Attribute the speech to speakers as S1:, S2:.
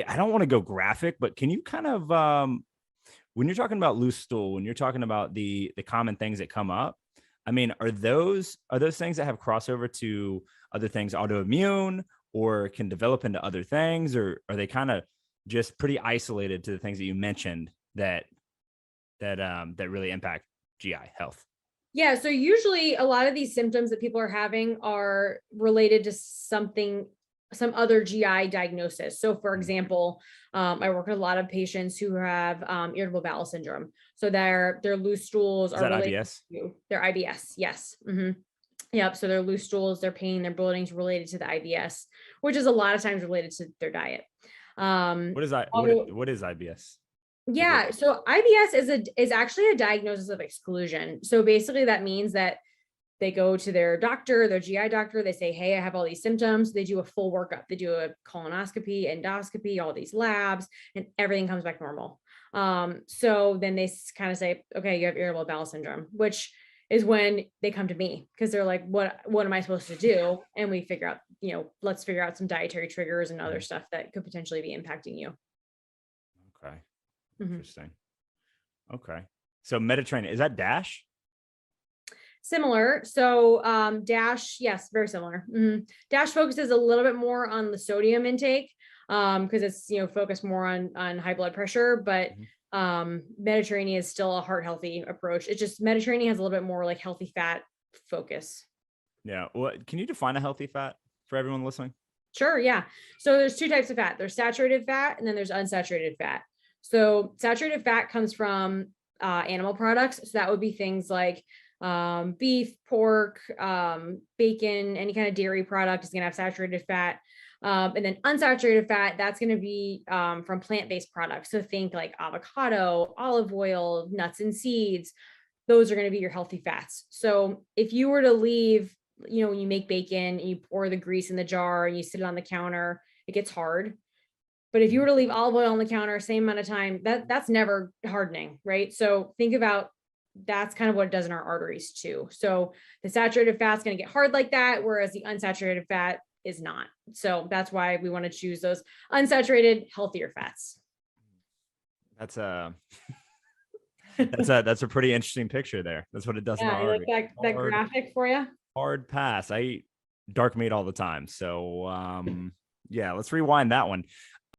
S1: I don't want to go graphic, but can you kind of, when you're talking about loose stool, when you're talking about the common things that come up, I mean, are those things that have crossover to other things, autoimmune, or can develop into other things, or are they kind of just pretty isolated to the things that you mentioned that really impact GI health?
S2: Yeah, so usually a lot of these symptoms that people are having are related to some other GI diagnosis. So, for example, I work with a lot of patients who have irritable bowel syndrome. So their loose stools
S1: Is
S2: are
S1: that
S2: related
S1: IBS?
S2: to their IBS. Yes. Yep. So their loose stools, their pain, their bloating is related to the IBS, which is a lot of times related to their diet. Um,
S1: What is I
S2: auto-
S1: what is IBS? Like what?
S2: yeah, so IBS is actually a diagnosis of exclusion. So basically that means that they go to their doctor, their GI doctor, they say, "Hey, I have all these symptoms." They do a full workup. They do a colonoscopy, endoscopy, all these labs, and everything comes back normal. So then they kind of say, "Okay, you have irritable bowel syndrome," which is when they come to me because they're like, "What am I supposed to do?" And we figure out, let's figure out some dietary triggers and other
S1: Mhm.
S2: stuff that could potentially be impacting you.
S1: Okay,
S2: Mhm.
S1: interesting. Okay, so Mediterranean, is that Dash?
S2: Similar. So Dash, yes, very similar. Dash focuses a little bit more on the sodium intake because it's focused more on high blood pressure, but
S1: Mhm.
S2: Mediterranean is still a heart healthy approach. It's just Mediterranean has a little bit more like healthy fat focus.
S1: Yeah. What can you define a healthy fat for everyone listening?
S2: Sure, yeah. So there's two types of fat. There's saturated fat and then there's unsaturated fat. So saturated fat comes from animal products. So that would be things like beef, pork, bacon, any kind of dairy product is going to have saturated fat. And then unsaturated fat, that's going to be from plant-based products. So think like avocado, olive oil, nuts and seeds. Those are going to be your healthy fats. So if you were to leave, when you make bacon and you pour the grease in the jar and you sit it on the counter, it gets hard. But if you were
S1: Mhm.
S2: to leave olive oil on the counter, same amount of time, that's never hardening, right? So think about that's kind of what it does in our arteries too. So the saturated fat is going to get hard like that, whereas the unsaturated fat is not. So that's why we want to choose those unsaturated, healthier fats.
S1: That's a that's a pretty interesting picture there. That's what it does in
S2: Yeah,
S1: our
S2: you like
S1: artery.
S2: that
S1: Hard
S2: graphic for you?
S1: hard pass. I eat dark meat all the time, so yeah. Let's rewind that one.